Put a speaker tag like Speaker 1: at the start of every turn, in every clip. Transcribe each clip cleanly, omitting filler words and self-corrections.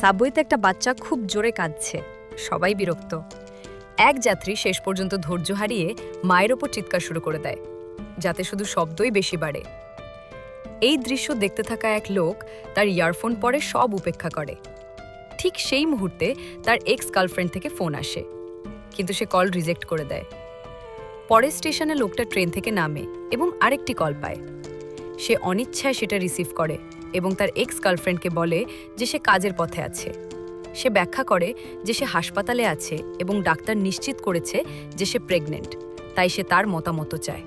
Speaker 1: সাবওয়েতে একটা বাচ্চা খুব জোরে কাঁদছে। সবাই বিরক্ত। এক যাত্রী শেষ পর্যন্ত ধৈর্য হারিয়ে মায়ের ওপর চিৎকার শুরু করে দেয়, যাতে শুধু শব্দই বেশি বাড়ে। এই দৃশ্য দেখতে থাকা এক লোক তার ইয়ারফোন পরে সব উপেক্ষা করে। ঠিক সেই মুহূর্তে তার এক্স গার্লফ্রেন্ড থেকে ফোন আসে, কিন্তু সে কল রিজেক্ট করে দেয়। পরের স্টেশনে লোকটা ট্রেন থেকে নামে এবং আরেকটি কল পায়। সে অনিচ্ছায় সেটা রিসিভ করে এবং তার এক্স গার্লফ্রেন্ডকে বলে যে সে কাজের পথে আছে। সে ব্যাখ্যা করে যে সে হাসপাতালে আছে এবং ডাক্তার নিশ্চিত করেছে যে সে প্রেগনেন্ট, তাই সে তার মতামত চায়।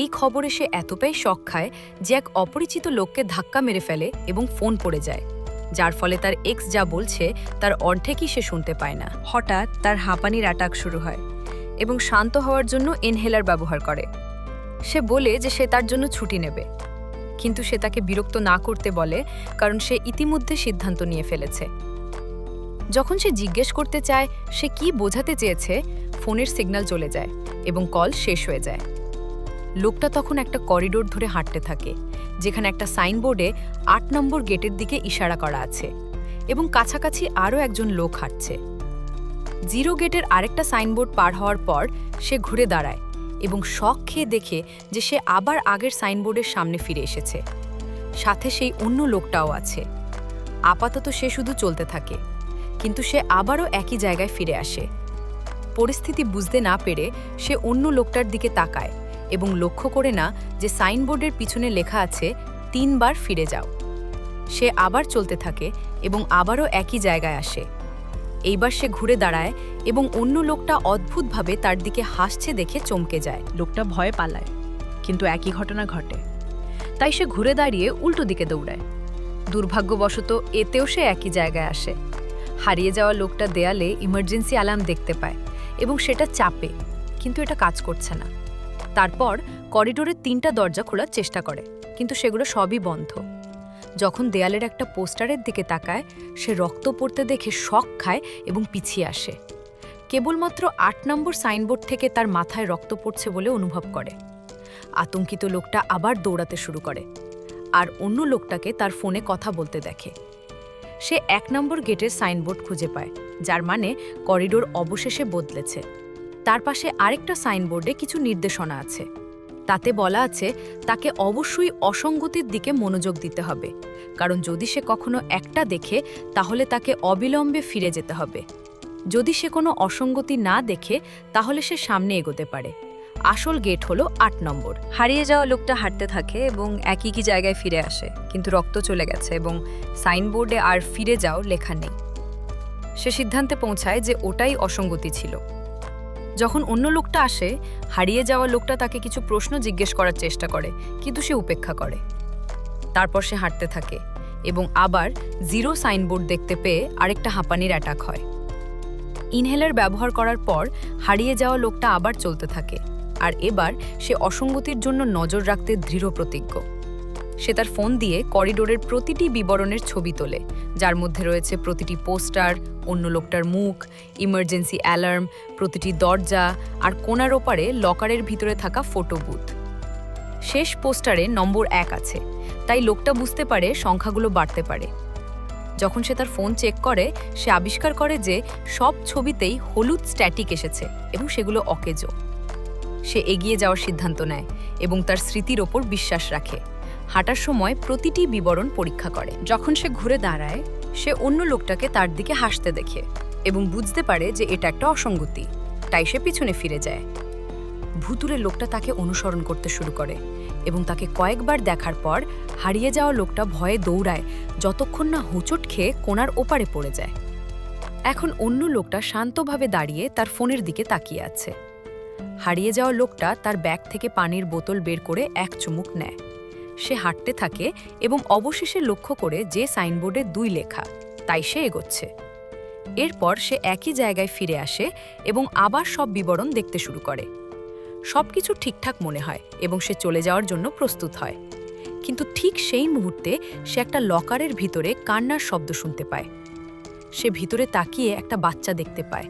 Speaker 1: এই খবরে সে এতটাই শক খায় যে এক অপরিচিত লোককে ধাক্কা মেরে ফেলে এবং ফোন পড়ে যায়, যার ফলে তার এক্স যা বলছে তার অর্ধেকই সে শুনতে পায় না। হঠাৎ তার হাঁপানির অ্যাটাক শুরু হয় এবং শান্ত হওয়ার জন্য ইনহেলার ব্যবহার করে। সে বলে যে সে তার জন্য ছুটি নেবে, কিন্তু সে তাকে বিরক্ত না করতে বলে, কারণ সে ইতিমধ্যে সিদ্ধান্ত নিয়ে ফেলেছে। যখন সে জিজ্ঞেস করতে চায় সে কি বোঝাতে চেয়েছে, ফোনের সিগন্যাল চলে যায় এবং কল শেষ হয়ে যায়। লোকটা তখন একটা করিডোর ধরে হাঁটতে থাকে, যেখানে একটা সাইনবোর্ডে ৮ নম্বর গেটের দিকে ইশারা করা আছে এবং কাছাকাছি আরও একজন লোক হাঁটছে। 0 গেটের আরেকটা সাইনবোর্ড পার হওয়ার পর সে ঘুরে দাঁড়ায় এবং শক খেয়ে দেখে যে সে আবার আগের সাইনবোর্ডের সামনে ফিরে এসেছে। সাথে সেই অন্য লোকটাও আছে। আপাতত সে শুধু চলতে থাকে, কিন্তু সে আবারও একই জায়গায় ফিরে আসে। পরিস্থিতি বুঝতে না পেরে সে অন্য লোকটার দিকে তাকায় এবং লক্ষ্য করে না যে সাইনবোর্ডের পিছনে লেখা আছে 3 বার ফিরে যাও। সে আবার চলতে থাকে এবং আবারও একই জায়গায় আসে। এইবার সে ঘুরে দাঁড়ায় এবং অন্য লোকটা অদ্ভুতভাবে তার দিকে হাসছে দেখে চমকে যায়।
Speaker 2: লোকটা ভয় পালায়, কিন্তু একই ঘটনা ঘটে। তাই সে ঘুরে দাঁড়িয়ে উল্টো দিকে দৌড়ায়।
Speaker 1: দুর্ভাগ্যবশত এতেও সে একই জায়গায় আসে। হারিয়ে যাওয়া লোকটা দেয়ালে ইমার্জেন্সি অ্যালার্ম দেখতে পায় এবং সেটা চাপে, কিন্তু এটা কাজ করছে না। তারপর করিডোরের 3টা দরজা খোলার চেষ্টা করে, কিন্তু সেগুলো সবই বন্ধ। যখন দেয়ালের একটা পোস্টারের দিকে তাকায়, সে রক্ত পড়তে দেখে শক খায় এবং পিছিয়ে আসে। কেবলমাত্র 8 নম্বর সাইনবোর্ড থেকে তার মাথায় রক্ত পড়ছে বলে অনুভব করে। আতঙ্কিত লোকটা আবার দৌড়াতে শুরু করে আর অন্য লোকটাকে তার ফোনে কথা বলতে দেখে। সে 1 নম্বর গেটের সাইনবোর্ড খুঁজে পায়, যার মানে করিডোর অবশেষে বদলেছে। তার পাশে আরেকটা সাইনবোর্ডে কিছু নির্দেশনা আছে। তাতে বলা আছে তাকে অবশ্যই অসঙ্গতির দিকে মনোযোগ দিতে হবে, কারণ যদি সে কখনো একটা দেখে তাহলে তাকে অবিলম্বে ফিরে যেতে হবে। যদি সে কোনো অসঙ্গতি না দেখে তাহলে সে সামনে এগোতে পারে। আসল গেট হলো 8 নম্বর। হারিয়ে যাওয়া লোকটা হাঁটতে থাকে এবং একই জায়গায় ফিরে আসে, কিন্তু রক্ত চলে গেছে এবং সাইনবোর্ডে আর ফিরে যাও লেখা নেই। সে সিদ্ধান্তে পৌঁছায় যে ওটাই অসঙ্গতি ছিল। যখন অন্য লোকটা আসে, হারিয়ে যাওয়া লোকটা তাকে কিছু প্রশ্ন জিজ্ঞেস করার চেষ্টা করে, কিন্তু সে উপেক্ষা করে। তারপর সে হাঁটতে থাকে এবং আবার 0 সাইনবোর্ড দেখতে পেয়ে আরেকটা হাঁপানির অ্যাটাক হয়। ইনহেলার ব্যবহার করার পর হারিয়ে যাওয়া লোকটা আবার চলতে থাকে, আর এবার সে অসঙ্গতির জন্য নজর রাখতে দৃঢ় প্রতিজ্ঞ। সে তার ফোন দিয়ে করিডোরের প্রতিটি বিবরণের ছবি তোলে, যার মধ্যে রয়েছে প্রতিটি পোস্টার, অন্য লোকটার মুখ, ইমার্জেন্সি অ্যালার্ম, প্রতিটি দরজা আর কোণার ওপারে লকারের ভিতরে থাকা ফটো বুথ। শেষ পোস্টারে নম্বর 1 আছে, তাই লোকটা বুঝতে পারে সংখ্যাগুলো বাড়তে পারে। যখন সে তার ফোন চেক করে, সে আবিষ্কার করে যে সব ছবিতেই হলুদ স্ট্যাটিক এসেছে এবং সেগুলো অকেজো। সে এগিয়ে যাওয়ার সিদ্ধান্ত নেয় এবং তার স্মৃতির ওপর বিশ্বাস রাখে। হাঁটার সময় প্রতিটি বিবরণ পরীক্ষা করে। যখন সে ঘুরে দাঁড়ায়, সে অন্য লোকটাকে তার দিকে হাসতে দেখে এবং বুঝতে পারে যে এটা একটা অসঙ্গতি, তাই সে পিছনে ফিরে যায়। ভুতুরে লোকটা তাকে অনুসরণ করতে শুরু করে এবং তাকে কয়েকবার দেখার পর হারিয়ে যাওয়া লোকটা ভয়ে দৌড়ায় যতক্ষণ না হোঁচট খেয়ে কোণার ওপারে পড়ে যায়। এখন অন্য লোকটা শান্তভাবে দাঁড়িয়ে তার ফোনের দিকে তাকিয়ে আছে। হারিয়ে যাওয়া লোকটা তার ব্যাগ থেকে পানির বোতল বের করে এক চুমুক নেয়। সে হাঁটতে থাকে এবং অবশেষে লক্ষ্য করে যে সাইনবোর্ডে 2 লেখা, তাই সে এগোচ্ছে। এরপর সে একই জায়গায় ফিরে আসে এবং আবার সব বিবরণ দেখতে শুরু করে। সবকিছু ঠিকঠাক মনে হয় এবং সে চলে যাওয়ার জন্য প্রস্তুত হয়, কিন্তু ঠিক সেই মুহূর্তে সে একটা লকারের ভিতরে কান্নার শব্দ শুনতে পায়। সে ভিতরে তাকিয়ে একটা বাচ্চা দেখতে পায়,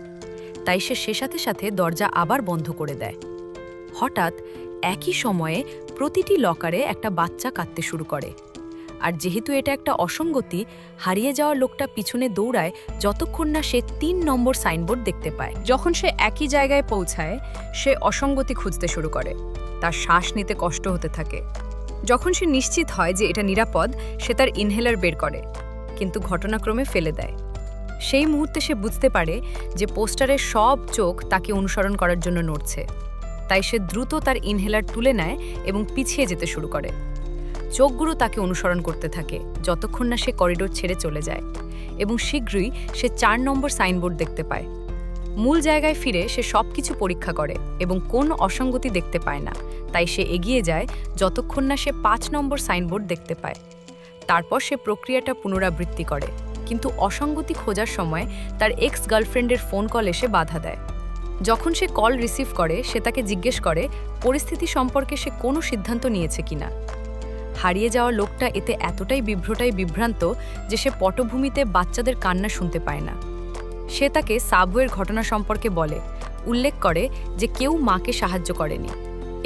Speaker 1: তাই সে সাথে সাথে দরজা আবার বন্ধ করে দেয়। হঠাৎ একই সময়ে প্রতিটি লকারে একটা বাচ্চা কাঁদতে শুরু করে,
Speaker 2: আর যেহেতু এটা একটা অসঙ্গতি, হারিয়ে যাওয়া লোকটা পিছনে দৌড়ায় যতক্ষণ না সে ৩ নম্বর সাইনবোর্ড দেখতে পায়। যখন সে একই জায়গায় পৌঁছায়, সে অসঙ্গতি খুঁজতে শুরু করে। তার শ্বাস নিতে কষ্ট হতে থাকে। যখন সে নিশ্চিত হয় যে এটা নিরাপদ, সে তার ইনহেলার বের করে, কিন্তু ঘটনাক্রমে ফেলে দেয়। সেই মুহূর্তে সে বুঝতে পারে যে পোস্টারের সব চোখ তাকে অনুসরণ করার জন্য নড়ছে। তাই সে দ্রুত তার ইনহেলার তুলে নেয় এবং পিছিয়ে যেতে শুরু করে। চোখগুলো তাকে অনুসরণ করতে থাকে যতক্ষণ না সে করিডোর ছেড়ে চলে যায়, এবং শীঘ্রই সে ৪ নম্বর সাইনবোর্ড দেখতে পায়। মূল জায়গায় ফিরে সে সবকিছু পরীক্ষা করে এবং কোন অসঙ্গতি দেখতে পায় না। তাই সে এগিয়ে যায় যতক্ষণ না সে ৫ নম্বর সাইনবোর্ড দেখতে পায়। তারপর সে প্রক্রিয়াটা পুনরাবৃত্তি করে, কিন্তু অসঙ্গতি খোঁজার সময় তার এক্স গার্লফ্রেন্ডের ফোন কল এসে বাধা দেয়। যখন সে কল রিসিভ করে, সে তাকে জিজ্ঞেস করে পরিস্থিতি সম্পর্কে সে কোনো সিদ্ধান্ত নিয়েছে কিনা। হারিয়ে যাওয়া লোকটা এতে এতটাই বিভ্রান্ত যে সে পটভূমিতে বাচ্চাদের কান্না শুনতে পায় না। সে তাকে সাবওয়ের ঘটনা সম্পর্কে বলে, উল্লেখ করে যে কেউ মাকে সাহায্য করেনি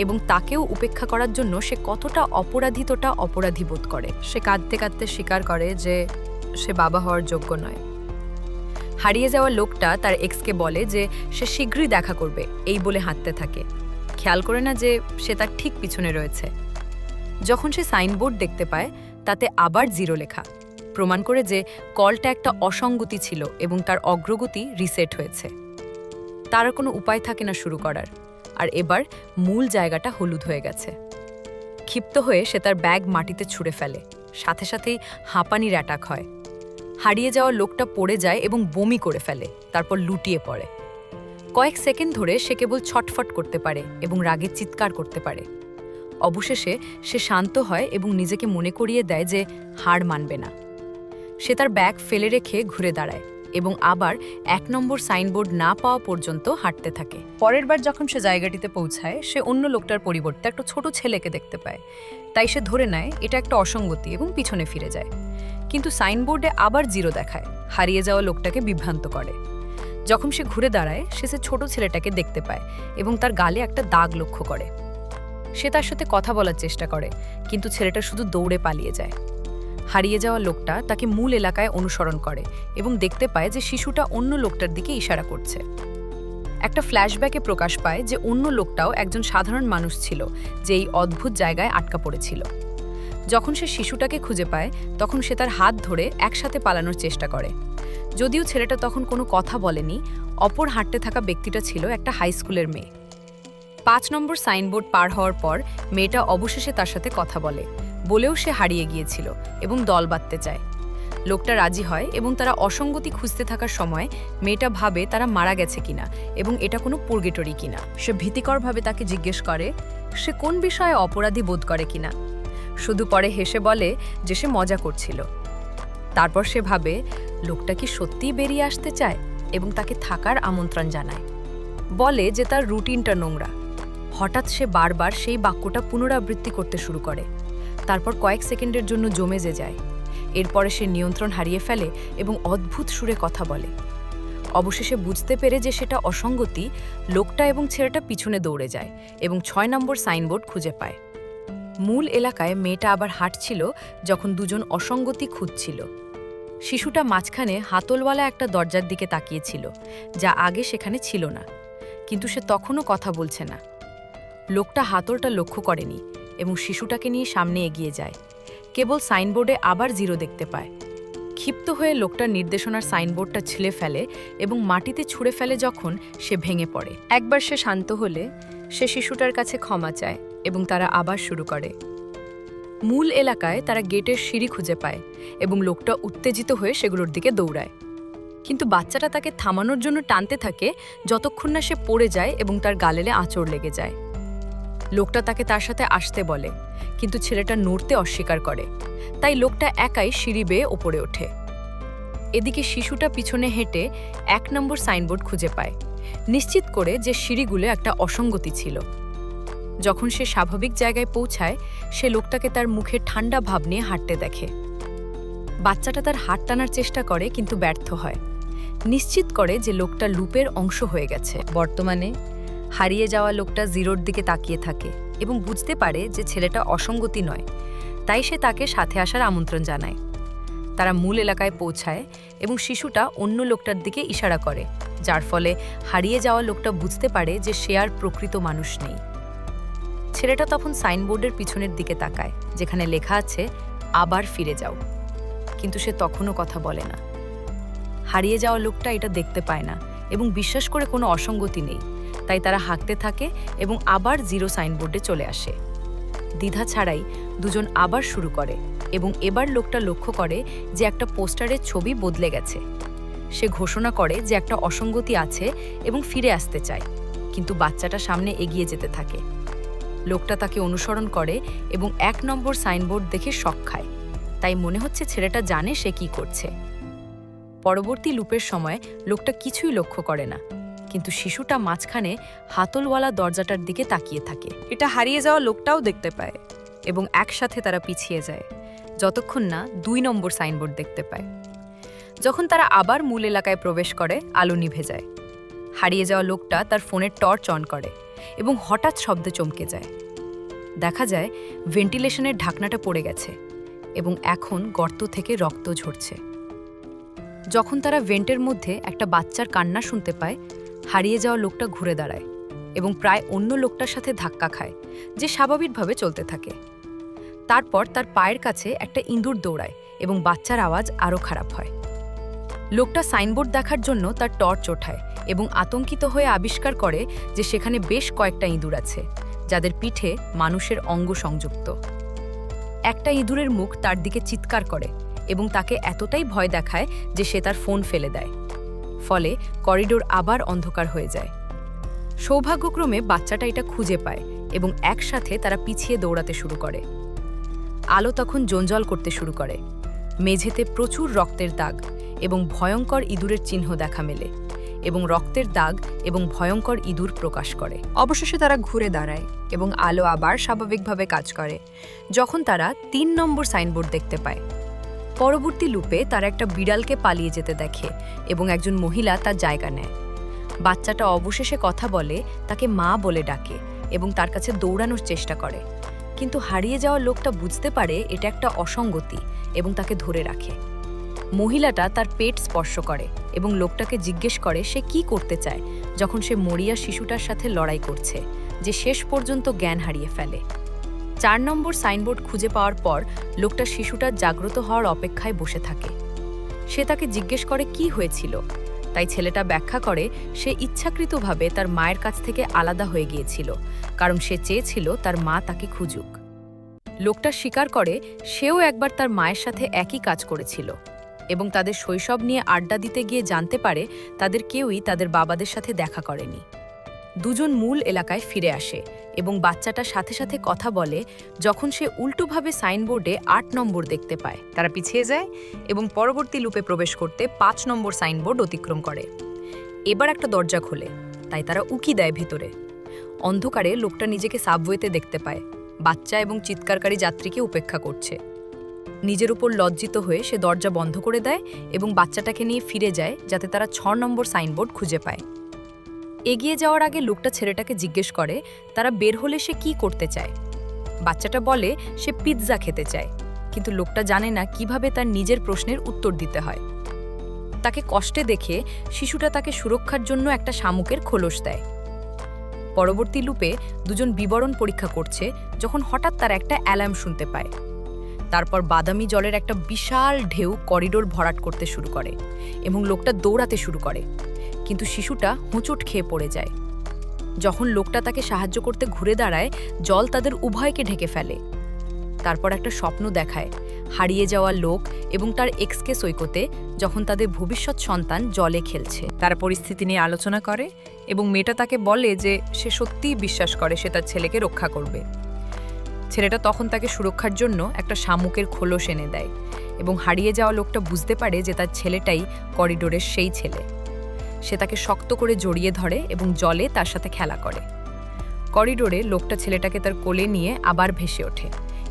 Speaker 2: এবং তাকেও উপেক্ষা করার জন্য সে কতটা অপরাধী বোধ করে। সে কাঁদতে কাঁদতে স্বীকার করে যে সে বাবা হওয়ার যোগ্য নয়। হারিয়ে যাওয়া লোকটা তার এক্সকে বলে যে সে শীঘ্রই দেখা করবে, এই বলে হাঁটতে থাকে, খেয়াল করে না যে সে তার ঠিক পিছনে রয়েছে। যখন সে সাইনবোর্ড দেখতে পায়, তাতে আবার 0 লেখা, প্রমাণ করে যে কলটা একটা অসঙ্গতি ছিল এবং তার অগ্রগতি রিসেট হয়েছে। তার কোনো উপায় থাকে না শুরু করার, আর এবার মূল জায়গাটা হলুদ হয়ে গেছে। ক্ষিপ্ত হয়ে সে তার ব্যাগ মাটিতে ছুঁড়ে ফেলে, সাথে সাথেই হাঁপানির অ্যাটাক হয়। হারিয়ে যাওয়া লোকটা পড়ে যায় এবং বমি করে ফেলে, তারপর লুটিয়ে পড়ে। কয়েক সেকেন্ড ধরে সে কেবল ছটফট করতে পারে এবং রাগে চিৎকার করতে পারে। অবশেষে সে শান্ত হয় এবং নিজেকে মনে করিয়ে দেয় যে হার মানবে না। সে তার ব্যাগ ফেলে রেখে ঘুরে দাঁড়ায় এবং আবার ১ নম্বর সাইনবোর্ড না পাওয়া পর্যন্ত হাঁটতে থাকে। পরের বার যখন সে জায়গাটিতে পৌঁছায়, সে অন্য লোকটার পরিবর্তে একটা ছোট ছেলেকে দেখতে পায়। তাই সে ধরে নেয় এটা একটা অসঙ্গতি এবং পিছনে ফিরে যায়। কিন্তু সাইনবোর্ডে আবার 0 দেখায়, হারিয়ে যাওয়া লোকটাকে বিভ্রান্ত করে। যখন সে ঘুরে দাঁড়ায়, সে ছোট ছেলেটাকে দেখতে পায় এবং তার গালে একটা দাগ লক্ষ্য করে। সে তার সাথে কথা বলার চেষ্টা করে, কিন্তু ছেলেটা শুধু দৌড়ে পালিয়ে যায়। হারিয়ে যাওয়া লোকটা তাকে মূল এলাকায় অনুসরণ করে এবং দেখতে পায় যে শিশুটা অন্য লোকটার দিকে ইশারা করছে। একটা ফ্ল্যাশব্যাকে প্রকাশ পায় যে অন্য লোকটাও একজন সাধারণ মানুষ ছিল যে এই অদ্ভুত জায়গায় আটকা পড়েছিল। যখন সে শিশুটাকে খুঁজে পায়, তখন সে তার হাত ধরে একসাথে পালানোর চেষ্টা করে। যদিও ছেলেটা তখন কোনো কথা বলেনি, অপর হাঁটতে থাকা ব্যক্তিটা ছিল একটা হাই স্কুলের মেয়ে। ৫ নম্বর সাইনবোর্ড পার হওয়ার পর মেয়েটা অবশেষে তার সাথে কথা বলেও সে হারিয়ে গিয়েছিল এবং দল বাঁধতে চায়। লোকটা রাজি হয় এবং তারা অসঙ্গতি খুঁজতে থাকার সময় মেয়েটা ভাবে তারা মারা গেছে কিনা এবং এটা কোনো পুরগেটরি কিনা। সে ভীতিকরভাবে তাকে জিজ্ঞেস করে সে কোন বিষয়ে অপরাধী বোধ করে কিনা। শুধু পরে হেসে বলে যে সে মজা করছিল। তারপর সে ভাবে লোকটা কি সত্যিই বেরিয়ে আসতে চায় এবং তাকে থাকার আমন্ত্রণ জানায়। বলে যে তার রুটিনটা নোংরা। হঠাৎ সে বারবার সেই বাক্যটা পুনরাবৃত্তি করতে শুরু করে, তারপর কয়েক সেকেন্ডের জন্য জমে যায়। এরপরে সে নিয়ন্ত্রণ হারিয়ে ফেলে এবং অদ্ভুত সুরে কথা বলে। অবশেষে বুঝতে পেরে যে সেটা অসঙ্গতি, লোকটা এবং ছেলেটা পিছনে দৌড়ে যায় এবং ৬ নম্বর সাইনবোর্ড খুঁজে পায়। মূল এলাকায় মেয়েটা আবার হাঁটছিল যখন দুজন অসঙ্গতি খুঁজছিল। শিশুটা মাঝখানে হাতলওয়ালা একটা দরজার দিকে তাকিয়েছিল, যা আগে সেখানে ছিল না, কিন্তু সে তখনও কথা বলছে না। লোকটা হাতলটা লক্ষ্য করেনি এবং শিশুটাকে নিয়ে সামনে এগিয়ে যায়। কেবল সাইনবোর্ডে আবার 0 দেখতে পায়। ক্ষিপ্ত হয়ে লোকটার নির্দেশনার সাইনবোর্ডটা ছিলে ফেলে এবং মাটিতে ছুঁড়ে ফেলে। যখন সে ভেঙে পড়ে, একবার সে শান্ত হলে সে শিশুটার কাছে ক্ষমা চায় এবং তারা আবার শুরু করে। মূল এলাকায় তারা গেটের সিঁড়ি খুঁজে পায় এবং লোকটা উত্তেজিত হয়ে সেগুলোর দিকে দৌড়ায়, কিন্তু বাচ্চাটা তাকে থামানোর জন্য টানতে থাকে যতক্ষণ না সে পড়ে যায় এবং তার গালেলে আঁচড় লেগে যায়। লোকটা তাকে তার সাথে আসতে বলে, কিন্তু ছেলেটা নড়তে অস্বীকার করে। তাই লোকটা একাই সিঁড়ি বেয়ে ওপরে ওঠে। এদিকে শিশুটা পিছনে হেঁটে ১ নম্বর সাইনবোর্ড খুঁজে পায়, নিশ্চিত করে যে সিঁড়িগুলো একটা অসঙ্গতি ছিল। যখন সে স্বাভাবিক জায়গায় পৌঁছায়, সে লোকটাকে তার মুখে ঠান্ডা ভাব নিয়ে হাঁটতে দেখে। বাচ্চাটা তার হাত টানার চেষ্টা করে কিন্তু ব্যর্থ হয়। নিশ্চিত করে যে লোকটা লুপের অংশ হয়ে গেছে। বর্তমানে হারিয়ে যাওয়া লোকটা 0-র দিকে তাকিয়ে থাকে এবং বুঝতে পারে যে ছেলেটা অসঙ্গতি নয়,
Speaker 1: তাই সে তাকে সাথে আসার আমন্ত্রণ জানায়। তারা মূল এলাকায় পৌঁছায় এবং শিশুটা অন্য লোকটার দিকে ইশারা করে, যার ফলে হারিয়ে যাওয়া লোকটা বুঝতে পারে যে সে আর প্রকৃত মানুষ নেই। ছেলেটা তখন সাইনবোর্ডের পিছনের দিকে তাকায়, যেখানে লেখা আছে আবার ফিরে যাও, কিন্তু সে তখনও কথা বলে না। হারিয়ে যাওয়া লোকটা এটা দেখতে পায় না এবং বিশ্বাস করে কোনো অসঙ্গতি নেই, তাই তারা হাঁকতে থাকে এবং আবার 0 সাইনবোর্ডে চলে আসে। দ্বিধা ছাড়াই দুজন আবার শুরু করে এবং এবার লোকটা লক্ষ্য করে যে একটা পোস্টারের ছবি বদলে গেছে। সে ঘোষণা করে যে একটা অসঙ্গতি আছে এবং ফিরে আসতে চায়, কিন্তু বাচ্চাটা সামনে এগিয়ে যেতে থাকে। লোকটা তাকে অনুসরণ করে এবং 1 নম্বর সাইনবোর্ড দেখে শক খায়, তাই মনে হচ্ছে ছেলেটা জানে সে কি করছে। পরবর্তী লুপের সময় লোকটা কিছুই লক্ষ্য করে না, কিন্তু শিশুটা মাঝখানে হাতলওয়ালা দরজাটার দিকে তাকিয়ে থাকে।
Speaker 2: এটা হারিয়ে যাওয়া লোকটাও দেখতে পায়
Speaker 1: এবং একসাথে তারা পিছিয়ে যায়, যতক্ষণ না 2 নম্বর সাইনবোর্ড দেখতে পায়। যখন তারা আবার মূল এলাকায় প্রবেশ করে, আলো নিভে যায়। হারিয়ে যাওয়া লোকটা তার ফোনের টর্চ অন করে এবং হঠাৎ শব্দে চমকে যায়। দেখা যায় ভেন্টিলেশনের ঢাকনাটা পড়ে গেছে এবং এখন গর্ত থেকে রক্ত ঝরছে। যখন তারা ভেন্টের মধ্যে একটা বাচ্চার কান্না শুনতে পায়, হারিয়ে যাওয়া লোকটা ঘুরে দাঁড়ায় এবং প্রায় অন্য লোকটার সাথে ধাক্কা খায়, যে স্বাভাবিকভাবে চলতে থাকে। তারপর তার পায়ের কাছে একটা ইঁদুর দৌড়ায় এবং বাচ্চার আওয়াজ আরও খারাপ হয়। লোকটা সাইনবোর্ড দেখার জন্য তার টর্চ ওঠায় এবং আতঙ্কিত হয়ে আবিষ্কার করে যে সেখানে বেশ কয়েকটা ইঁদুর আছে, যাদের পিঠে মানুষের অঙ্গ সংযুক্ত। একটা ইঁদুরের মুখ তার দিকে চিৎকার করে এবং তাকে এতটাই ভয় দেখায় যে সে তার ফোন ফেলে দেয়। ফলে করিডোর আবার অন্ধকার হয়ে যায়। সৌভাগ্যক্রমে বাচ্চাটা এটা খুঁজে পায় এবং একসাথে তারা পিছিয়ে দৌড়াতে শুরু করে। আলো তখন জ্বলজ্বল করতে শুরু করে। মেঝেতে প্রচুর রক্তের দাগ এবং ভয়ঙ্কর ইঁদুরের চিহ্ন দেখা মেলে এবং রক্তের দাগ এবং ভয়ঙ্কর ইঁদুর প্রকাশ করে।
Speaker 2: অবশেষে তারা ঘুরে দাঁড়ায় এবং আলো আবার স্বাভাবিকভাবে কাজ করে
Speaker 1: যখন তারা 3 নম্বর সাইনবোর্ড দেখতে পায়। পরবর্তী লুপে তারা একটা বিড়ালকে পালিয়ে যেতে দেখে এবং একজন মহিলা তার জায়গা নেয়। বাচ্চাটা অবশেষে কথা বলে, তাকে মা বলে ডাকে এবং তার কাছে দৌড়ানোর চেষ্টা করে, কিন্তু হারিয়ে যাওয়া লোকটা বুঝতে পারে এটা একটা অসঙ্গতি এবং তাকে ধরে রাখে। মহিলাটা তার পেট স্পর্শ করে এবং লোকটাকে জিজ্ঞেস করে সে কি করতে চায়, যখন সে মরিয়া শিশুটার সাথে লড়াই করছে, যে শেষ পর্যন্ত জ্ঞান হারিয়ে ফেলে। 4 নম্বর সাইনবোর্ড খুঁজে পাওয়ার পর লোকটা শিশুটার জাগ্রত হওয়ার অপেক্ষায় বসে থাকে। সে তাকে জিজ্ঞেস করে কি হয়েছিল, তাই ছেলেটা ব্যাখ্যা করে সে ইচ্ছাকৃতভাবে তার মায়ের কাছ থেকে আলাদা হয়ে গিয়েছিল, কারণ সে চেয়েছিল তার মা তাকে খুঁজুক। লোকটা স্বীকার করে সেও একবার তার মায়ের সাথে একই কাজ করেছিল এবং তাদের শৈশব নিয়ে আড্ডা দিতে গিয়ে জানতে পারে তাদের কেউই তাদের বাবাদের সাথে দেখা করেনি। দুজন মূল এলাকায় ফিরে আসে এবং বাচ্চাটার সাথে সাথে কথা বলে যখন সে উল্টোভাবে সাইনবোর্ডে 8 নম্বর দেখতে পায়।
Speaker 2: তারা পিছিয়ে যায় এবং পরবর্তী লুপে প্রবেশ করতে 5 নম্বর সাইনবোর্ড অতিক্রম করে। এবার একটা দরজা খোলে, তাই তারা উকি দেয় ভেতরে। অন্ধকারে লোকটা নিজেকে সাবওয়েতে দেখতে পায়, বাচ্চা এবং চিৎকারকারী যাত্রীকে উপেক্ষা করছে। নিজের উপর লজ্জিত হয়ে সে দরজা বন্ধ করে দেয় এবং বাচ্চাটাকে নিয়ে ফিরে যায় যাতে তারা 6 নম্বর সাইনবোর্ড খুঁজে পায়। এগিয়ে যাওয়ার আগে লোকটা ছেলেটাকে জিজ্ঞেস করে তারা বের হলে সে কি করতে চায়। বাচ্চাটা বলে সে পিৎজা খেতে চায়, কিন্তু লোকটা জানে না কিভাবে তার নিজের প্রশ্নের উত্তর দিতে হয়। তাকে কষ্টে দেখে শিশুটা তাকে সুরক্ষার জন্য একটা শামুকের খোলস দেয়। পরবর্তী লুপে দুজন বিবরণ পরীক্ষা করছে যখন হঠাৎ তারা একটা অ্যালার্ম শুনতে পায়। তারপর বাদামি জলের একটা বিশাল ঢেউ করিডোর ভরাট করতে শুরু করে এবং লোকটা দৌড়াতে শুরু করে, কিন্তু শিশুটা হোঁচট খেয়ে পড়ে যায়। যখন লোকটা তাকে সাহায্য করতে ঘুরে দাঁড়ায়, জল তাদের উভয়কে ঢেকে ফেলে। তারপর একটা স্বপ্ন দেখায় হারিয়ে যাওয়া লোক এবং তার এক্সকে সৈকতে, যখন তাদের ভবিষ্যৎ সন্তান জলে খেলছে। তারা পরিস্থিতি নিয়ে আলোচনা করে এবং মেয়েটা তাকে বলে যে সে সত্যিই বিশ্বাস করে সে তার ছেলেকে রক্ষা করবে। ছেলেটা তখন তাকে সুরক্ষার জন্য একটা শামুকের খোলস এনে দেয় এবং হারিয়ে যাওয়া লোকটা বুঝতে পারে যে তার ছেলেটাই করিডোরের সেই ছেলে। সে তাকে শক্ত করে জড়িয়ে ধরে এবং জলে তার সাথে খেলা করে। করিডোরে লোকটা ছেলেটাকে তার কোলে নিয়ে আবার ভেসে ওঠে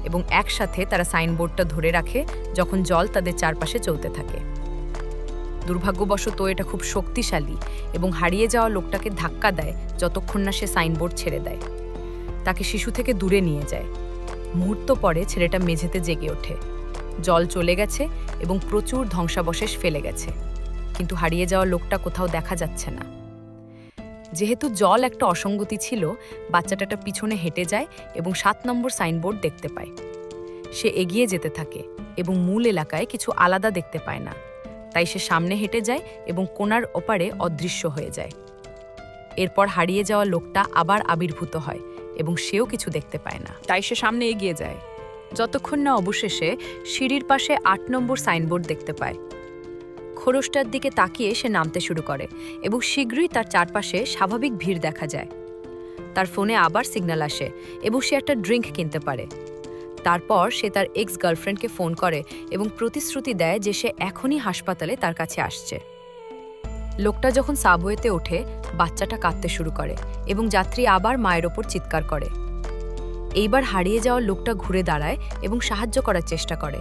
Speaker 2: এবং একসাথে তারা সাইনবোর্ডটা ধরে রাখে যখন জল তাদের চারপাশে চলতে থাকে। দুর্ভাগ্যবশত এটা খুব শক্তিশালী এবং হারিয়ে যাওয়া লোকটাকে ধাক্কা দেয় যতক্ষণ না সে সাইনবোর্ড ছেড়ে দেয়। তাকে শিশু থেকে দূরে নিয়ে যায়। মুহূর্ত পরে ছেলেটা মেঝেতে জেগে ওঠে। জল চলে গেছে এবং প্রচুর ধ্বংসাবশেষ ফেলে গেছে, কিন্তু হারিয়ে যাওয়া লোকটা কোথাও দেখা যাচ্ছে না। যেহেতু জল একটা অসঙ্গতি ছিল, বাচ্চাটা পিছনে হেঁটে যায় এবং 7 নম্বর সাইনবোর্ড দেখতে পায়। সে এগিয়ে যেতে থাকে এবং মূল এলাকায় কিছু আলাদা দেখতে পায় না, তাই সে সামনে হেঁটে যায় এবং কোণার ওপারে অদৃশ্য হয়ে যায়। এরপর হারিয়ে যাওয়া লোকটা আবার আবির্ভূত হয় এবং সেও কিছু দেখতে পায় না, তাই সে সামনে এগিয়ে যায়, যতক্ষণ না অবশেষে সিঁড়ির পাশে 8 নম্বর সাইনবোর্ড দেখতে পায়। খোরসটার দিকে তাকিয়ে সে নামতে শুরু করে এবং শীঘ্রই তার চারপাশে স্বাভাবিক ভিড় দেখা যায়। তার ফোনে আবার সিগন্যাল আসে এবং সে একটা ড্রিঙ্ক কিনতে পারে। তারপর সে তার এক্স গার্লফ্রেন্ডকে ফোন করে এবং প্রতিশ্রুতি দেয় যে সে এখনই হাসপাতালে তার কাছে আসছে। লোকটা যখন সাবওয়েতে ওঠে, বাচ্চাটা কাঁদতে শুরু করে এবং যাত্রী আবার মায়ের ওপর চিৎকার করে। এইবার হারিয়ে যাওয়া লোকটা ঘুরে দাঁড়ায় এবং সাহায্য করার চেষ্টা করে,